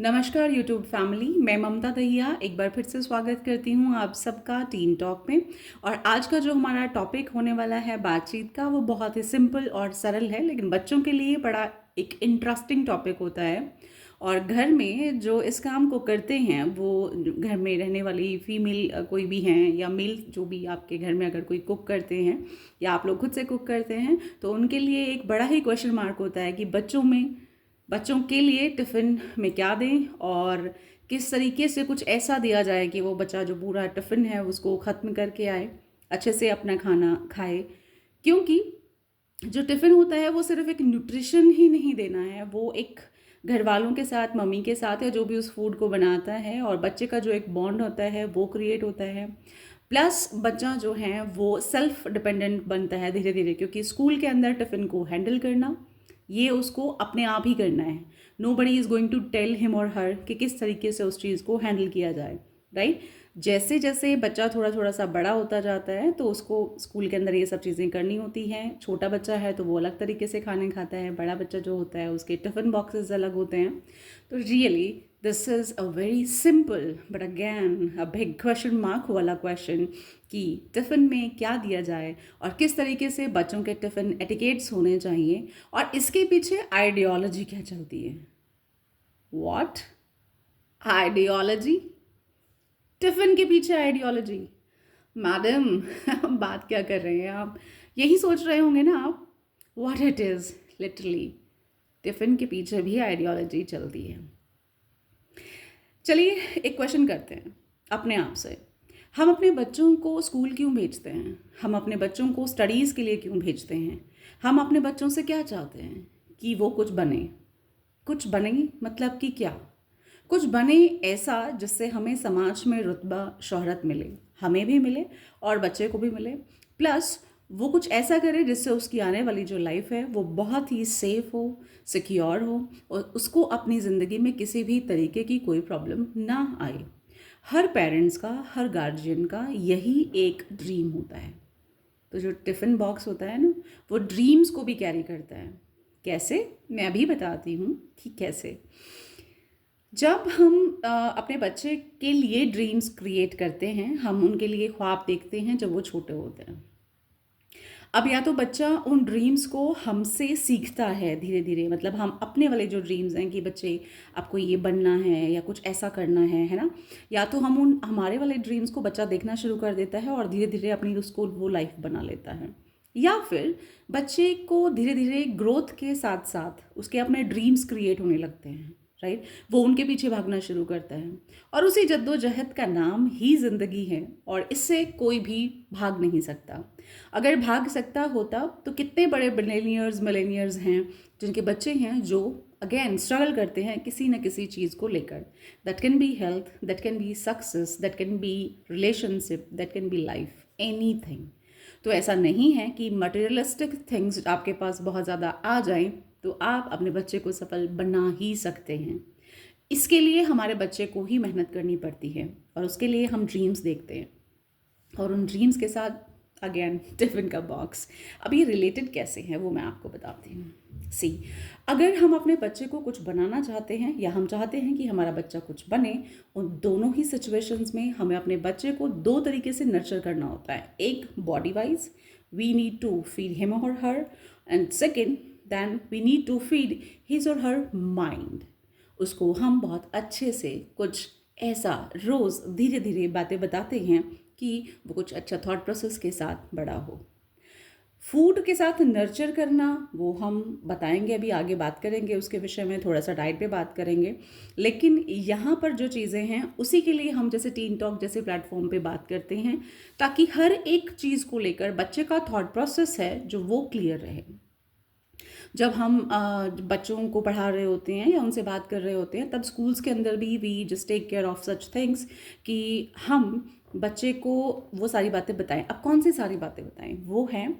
नमस्कार YouTube family, मैं ममता दहिया एक बार फिर से स्वागत करती हूँ आप सबका टीन टॉक में। और आज का जो हमारा टॉपिक होने वाला है बातचीत का, वो बहुत ही सिंपल और सरल है, लेकिन बच्चों के लिए बड़ा एक इंटरेस्टिंग टॉपिक होता है। और घर में जो इस काम को करते हैं, वो घर में रहने वाली फीमेल कोई भी हैं या मेल, जो भी आपके घर में अगर कोई कुक करते हैं या आप लोग खुद से कुक करते हैं, तो उनके लिए एक बड़ा ही क्वेश्चन मार्क होता है कि बच्चों के लिए टिफ़िन में क्या दें और किस तरीके से कुछ ऐसा दिया जाए कि वो बच्चा जो पूरा टिफ़िन है उसको ख़त्म करके आए, अच्छे से अपना खाना खाए। क्योंकि जो टिफ़िन होता है वो सिर्फ एक न्यूट्रिशन ही नहीं देना है, वो एक घर वालों के साथ, मम्मी के साथ, या जो भी उस फूड को बनाता है, और बच्चे का जो एक बॉन्ड होता है वो क्रिएट होता है। प्लस बच्चा जो है वो सेल्फ डिपेंडेंट बनता है धीरे धीरे, क्योंकि स्कूल के अंदर टिफ़िन को हैंडल करना ये उसको अपने आप ही करना है। Nobody is going to tell him or her कि किस तरीके से उस चीज़ को हैंडल किया जाए, राइट। जैसे जैसे बच्चा थोड़ा थोड़ा सा बड़ा होता जाता है तो उसको स्कूल के अंदर ये सब चीज़ें करनी होती हैं। छोटा बच्चा है तो वो अलग तरीके से खाने खाता है, बड़ा बच्चा जो होता है उसके टिफ़िन बॉक्सेस अलग होते हैं। तो really this is a very simple but again a big question mark वाला क्वेश्चन कि टिफ़िन में क्या दिया जाए और किस तरीके से बच्चों के टिफ़िन एटिकेट्स होने चाहिए, और इसके पीछे आइडियोलॉजी क्या चलती है। What ideology? टिफ़िन के पीछे आइडियोलॉजी? मैडम बात क्या कर रहे हैं आप? यही सोच रहे होंगे ना आप। What it is literally, tiffin के पीछे भी आइडियोलॉजी चलती है। चलिए एक क्वेश्चन करते हैं अपने आप से। हम अपने बच्चों को स्कूल क्यों भेजते हैं? हम अपने बच्चों को स्टडीज़ के लिए क्यों भेजते हैं? हम अपने बच्चों से क्या चाहते हैं? कि वो कुछ बने। कुछ बने मतलब कि क्या? कुछ बने ऐसा जिससे हमें समाज में रुतबा शोहरत मिले, हमें भी मिले और बच्चे को भी मिले। प्लस वो कुछ ऐसा करे जिससे उसकी आने वाली जो लाइफ है वो बहुत ही सेफ हो, सिक्योर हो, और उसको अपनी ज़िंदगी में किसी भी तरीके की कोई प्रॉब्लम ना आए। हर पेरेंट्स का, हर गार्जियन का यही एक ड्रीम होता है। तो जो टिफ़िन बॉक्स होता है ना, वो ड्रीम्स को भी कैरी करता है। कैसे? मैं अभी बताती हूँ कि कैसे। जब हम अपने बच्चे के लिए ड्रीम्स क्रिएट करते हैं, हम उनके लिए ख्वाब देखते हैं जब वो छोटे होते हैं। अब या तो बच्चा उन ड्रीम्स को हमसे सीखता है धीरे धीरे, मतलब हम अपने वाले जो ड्रीम्स हैं कि बच्चे आपको ये बनना है या कुछ ऐसा करना है ना, या तो हम उन हमारे वाले ड्रीम्स को बच्चा देखना शुरू कर देता है और धीरे धीरे अपनी उसको वो लाइफ बना लेता है। या फिर बच्चे को धीरे धीरे ग्रोथ के साथ साथ उसके अपने ड्रीम्स क्रिएट होने लगते हैं, राइट। वो उनके पीछे भागना शुरू करता है, और उसी जद्दोजहद का नाम ही ज़िंदगी है, और इससे कोई भी भाग नहीं सकता। अगर भाग सकता होता तो कितने बड़े मिलेनियर्स हैं जिनके बच्चे हैं जो अगेन स्ट्रगल करते हैं किसी न किसी चीज़ को लेकर। That can be health, that can be success, that can be relationship, that can be life, anything. तो ऐसा नहीं है कि मटेरियलिस्टिक थिंग्स आपके पास बहुत ज़्यादा आ जाएं तो आप अपने बच्चे को सफल बना ही सकते हैं। इसके लिए हमारे बच्चे को ही मेहनत करनी पड़ती है, और उसके लिए हम ड्रीम्स देखते हैं, और उन ड्रीम्स के साथ अगेन टिफ़िन का बॉक्स। अब ये रिलेटेड कैसे हैं वो मैं आपको बताती हूँ। सी, अगर हम अपने बच्चे को कुछ बनाना चाहते हैं या हम चाहते हैं कि हमारा बच्चा कुछ बने, उन दोनों ही सिचुएशंस में हमें अपने बच्चे को दो तरीके से नर्चर करना होता है। एक body wise, we need to feed him or her, and second then we need to feed his or her mind. उसको हम बहुत अच्छे से कुछ ऐसा रोज़ धीरे धीरे बातें बताते हैं कि वो कुछ अच्छा थॉट प्रोसेस के साथ बड़ा हो। फूड के साथ नर्चर करना वो हम बताएंगे, अभी आगे बात करेंगे उसके विषय में, थोड़ा सा डाइट पे बात करेंगे। लेकिन यहाँ पर जो चीज़ें हैं उसी के लिए हम जैसे टीन टॉक जैसे प्लेटफॉर्म पे बात करते हैं, ताकि हर एक चीज़ को लेकर बच्चे का थॉट प्रोसेस है जो वो क्लियर रहे। जब हम बच्चों को पढ़ा रहे होते हैं या उनसे बात कर रहे होते हैं, तब स्कूल्स के अंदर भी we just take care of such things कि हम बच्चे को वो सारी बातें बताएं। अब कौन सी सारी बातें बताएं? वो हैं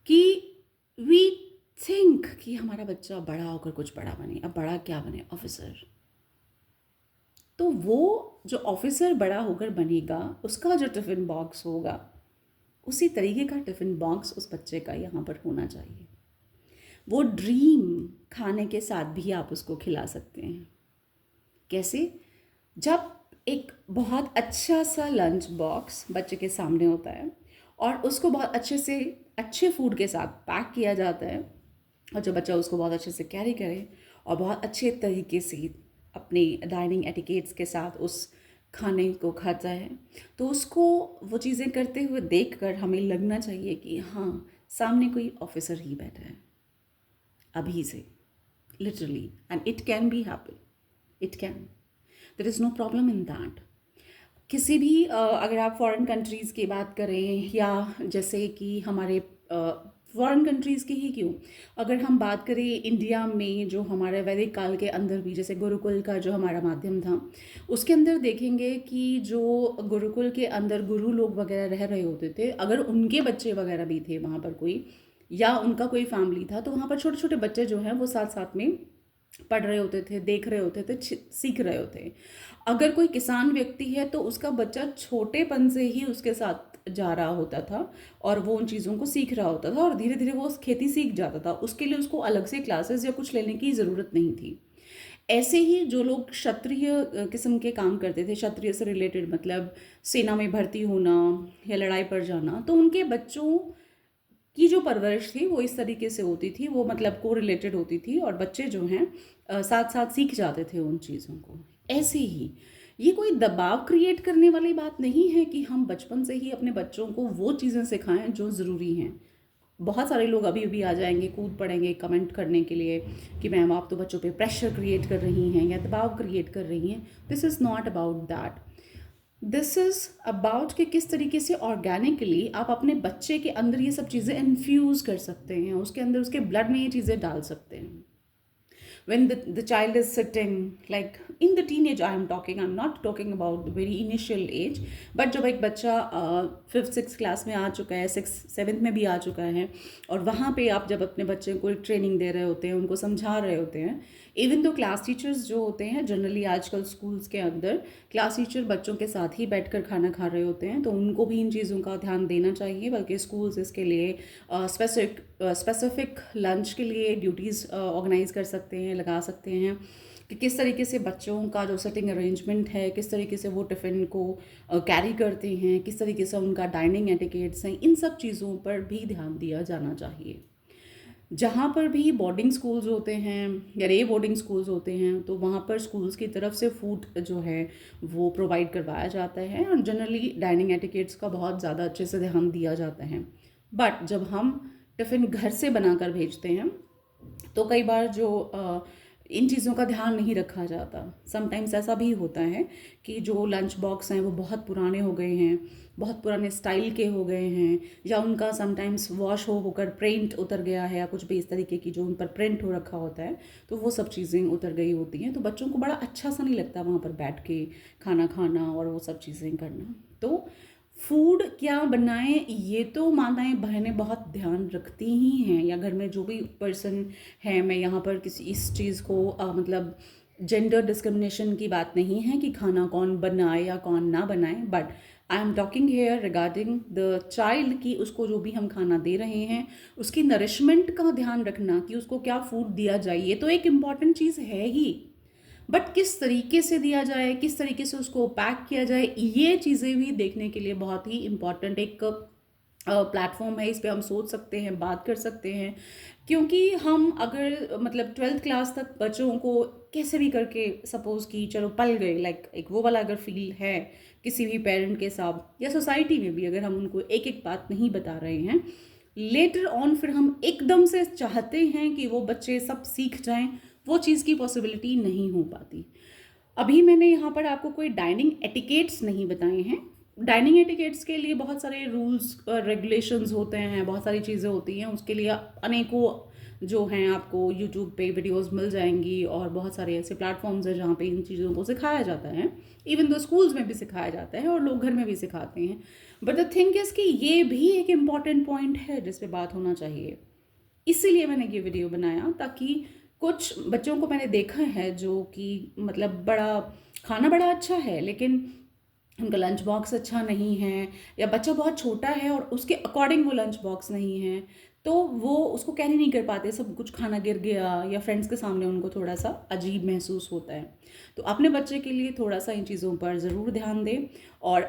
कि वी थिंक कि हमारा बच्चा बड़ा होकर कुछ बड़ा बने। अब बड़ा क्या बने? ऑफिसर। तो वो जो ऑफिसर बड़ा होकर बनेगा, उसका जो टिफ़िन बॉक्स होगा, उसी तरीके का टिफ़िन बॉक्स उस बच्चे का यहाँ पर होना चाहिए। वो ड्रीम खाने के साथ भी आप उसको खिला सकते हैं। कैसे? जब एक बहुत अच्छा सा लंच बॉक्स बच्चे के सामने होता है और उसको बहुत अच्छे से अच्छे फूड के साथ पैक किया जाता है, और जब बच्चा उसको बहुत अच्छे से कैरी करे और बहुत अच्छे तरीके से अपने डाइनिंग एटिकेट्स के साथ उस खाने को खाता है, तो उसको वो चीज़ें करते हुए देखकर हमें लगना चाहिए कि हाँ, सामने कोई ऑफिसर ही बैठा है अभी से, literally, and it can be happen, it can, there is no problem in that. किसी भी अगर आप फॉरेन कंट्रीज़ की बात करें, या जैसे कि हमारे फॉरेन कंट्रीज़ की ही क्यों, अगर हम बात करें इंडिया में, जो हमारे वैदिक काल के अंदर भी जैसे गुरुकुल का जो हमारा माध्यम था, उसके अंदर देखेंगे कि जो गुरुकुल के अंदर गुरु लोग वगैरह रह रहे होते थे, अगर उनके बच्चे वगैरह भी थे वहाँ पर कोई, या उनका कोई फैमिली था, तो वहाँ पर छोटे छोटे बच्चे जो हैं वो साथ साथ में पढ़ रहे होते थे, देख रहे होते थे, सीख रहे होते हैं। अगर कोई किसान व्यक्ति है तो उसका बच्चा छोटेपन से ही उसके साथ जा रहा होता था और वो उन चीज़ों को सीख रहा होता था और धीरे धीरे वो खेती सीख जाता था। उसके लिए उसको अलग से क्लासेस या कुछ लेने की ज़रूरत नहीं थी। ऐसे ही जो लोग क्षत्रिय किस्म के काम करते थे, क्षत्रिय से रिलेटेड मतलब सेना में भर्ती होना या लड़ाई पर जाना, तो उनके बच्चों की जो परवरिश थी वो इस तरीके से होती थी, वो मतलब को रिलेटेड होती थी, और बच्चे जो हैं साथ साथ सीख जाते थे उन चीज़ों को। ऐसे ही ये कोई दबाव क्रिएट करने वाली बात नहीं है कि हम बचपन से ही अपने बच्चों को वो चीज़ें सिखाएं जो ज़रूरी हैं। बहुत सारे लोग अभी अभी आ जाएंगे, कूद पड़ेंगे कमेंट करने के लिए कि मैम आप तो बच्चों पे प्रेशर क्रिएट कर रही हैं या दबाव क्रिएट कर रही हैं। This is not about that. This is about कि किस तरीके से ऑर्गेनिकली आप अपने बच्चे के अंदर ये सब चीज़ें इन्फ्यूज़ कर सकते हैं, उसके अंदर उसके ब्लड में ये चीज़ें डाल सकते हैं। when the child is sitting, like in the teenage I am talking, I'm not talking about the very initial age, but जब एक बच्चा 5th 6th क्लास में आ चुका है, 6th 7th में भी आ चुका है, और वहाँ पे आप जब अपने बच्चे को एक ट्रेनिंग दे रहे होते हैं, उनको समझा रहे होते हैं, इवन तो क्लास टीचर्स जो होते हैं जनरली आजकल स्कूल्स के अंदर क्लास टीचर बच्चों के साथ ही बैठकर खाना खा रहे होते हैं, तो उनको भी इन चीज़ों का ध्यान देना चाहिए। बल्कि स्कूल्स इसके लिए स्पेसिफिक लंच के लिए ड्यूटीज़ ऑर्गेनाइज कर सकते हैं, लगा सकते हैं कि किस तरीके से बच्चों का जो सिटिंग अरेंजमेंट है, किस तरीके से वो टिफ़िन को कैरी करते हैं, किस तरीके से उनका डाइनिंग एटिकेट्स हैं, इन सब चीज़ों पर भी ध्यान दिया जाना चाहिए। जहाँ पर भी बोर्डिंग स्कूल्स होते हैं या रे बोर्डिंग स्कूल्स होते हैं, तो वहाँ पर स्कूल्स की तरफ से फूड जो है वो प्रोवाइड करवाया जाता है, और जनरली डाइनिंग एटिकेट्स का बहुत ज़्यादा अच्छे से ध्यान दिया जाता है। बट जब हम टिफ़िन घर से बनाकर भेजते हैं तो कई बार जो इन चीज़ों का ध्यान नहीं रखा जाता। समटाइम्स ऐसा भी होता है कि जो लंच बॉक्स हैं वो बहुत पुराने हो गए हैं, बहुत पुराने स्टाइल के हो गए हैं, या उनका समटाइम्स वॉश होकर प्रिंट उतर गया है, या कुछ भी इस तरीके की जो उन पर प्रिंट हो रखा होता है, तो वो सब चीज़ें उतर गई होती हैं। तो बच्चों को बड़ा अच्छा सा नहीं लगता वहाँ पर बैठ के खाना खाना और वो सब चीज़ें करना। तो फूड क्या बनाएं ये तो माताएं बहनें बहुत ध्यान रखती ही हैं, या घर में जो भी पर्सन है, मैं यहाँ पर किसी इस चीज़ को मतलब जेंडर डिस्क्रिमिनेशन की बात नहीं है कि खाना कौन बनाए या कौन ना बनाए, but I am talking here regarding the child कि उसको जो भी हम खाना दे रहे हैं उसकी नरिशमेंट का ध्यान रखना कि उसको क्या फूड दिया जाए, ये तो एक इम्पॉर्टेंट चीज़ है ही, बट किस तरीके से दिया जाए, किस तरीके से उसको पैक किया जाए, ये चीज़ें भी देखने के लिए बहुत ही इम्पॉर्टेंट एक प्लेटफॉर्म है। इस पे हम सोच सकते हैं, बात कर सकते हैं, क्योंकि हम अगर मतलब 12th क्लास तक बच्चों को कैसे भी करके सपोज़ कि चलो पल गए, लाइक एक वो वाला अगर फील है किसी भी पेरेंट के साथ या सोसाइटी में भी, अगर हम उनको एक एक बात नहीं बता रहे हैं, लेटर ऑन फिर हम एकदम से चाहते हैं कि वो बच्चे सब सीख जाएं, वो चीज़ की पॉसिबिलिटी नहीं हो पाती। अभी मैंने यहाँ पर आपको कोई डाइनिंग एटिकेट्स नहीं बताए हैं। डाइनिंग एटिकेट्स के लिए बहुत सारे रूल्स रेगुलेशंस होते हैं, बहुत सारी चीज़ें होती हैं, उसके लिए अनेकों जो हैं आपको यूट्यूब पे वीडियोस मिल जाएंगी, और बहुत सारे ऐसे प्लेटफॉर्म्स हैं जहाँ पे इन चीज़ों को सिखाया जाता है। इवन दो स्कूल्स में भी सिखाया जाता है और लोग घर में भी सिखाते हैं, बट द थिंग इज़ कि ये भी एक इम्पॉर्टेंट पॉइंट है जिस पे बात होना चाहिए। इसीलिए मैंने ये वीडियो बनाया, ताकि कुछ बच्चों को मैंने देखा है जो कि मतलब बड़ा खाना बड़ा अच्छा है लेकिन उनका लंच बॉक्स अच्छा नहीं है, या बच्चा बहुत छोटा है और उसके अकॉर्डिंग वो लंच बॉक्स नहीं है, तो वो उसको कैरी नहीं कर पाते, सब कुछ खाना गिर गया या फ्रेंड्स के सामने उनको थोड़ा सा अजीब महसूस होता है। तो अपने बच्चे के लिए थोड़ा सा इन चीज़ों पर ज़रूर ध्यान दें और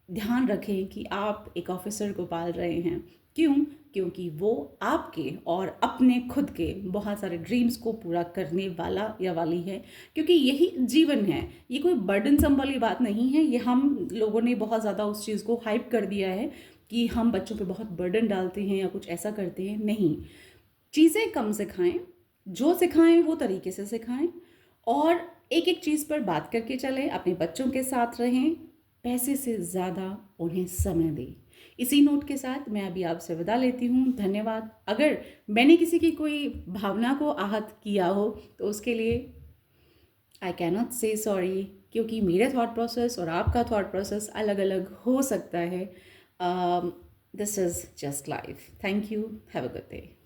ध्यान रखें कि आप एक ऑफिसर को पाल रहे हैं। क्यों? क्योंकि वो आपके और अपने खुद के बहुत सारे ड्रीम्स को पूरा करने वाला या वाली है, क्योंकि यही जीवन है। ये कोई बर्डनसम वाली बात नहीं है। ये हम लोगों ने बहुत ज़्यादा उस चीज़ को हाइप कर दिया है कि हम बच्चों पे बहुत बर्डन डालते हैं या कुछ ऐसा करते हैं। नहीं, चीज़ें कम सिखाएं, जो सिखाएं वो तरीके से सिखाएं और एक एक चीज़ पर बात करके चलें, अपने बच्चों के साथ रहें, पैसे से ज़्यादा उन्हें समय दें। इसी नोट के साथ मैं अभी आपसे विदा लेती हूँ। धन्यवाद। अगर मैंने किसी की कोई भावना को आहत किया हो तो उसके लिए आई कैन नॉट से सॉरी, क्योंकि मेरा थॉट प्रोसेस और आपका थॉट प्रोसेस अलग अलग हो सकता है। This is just life. Thank you. Have a good day.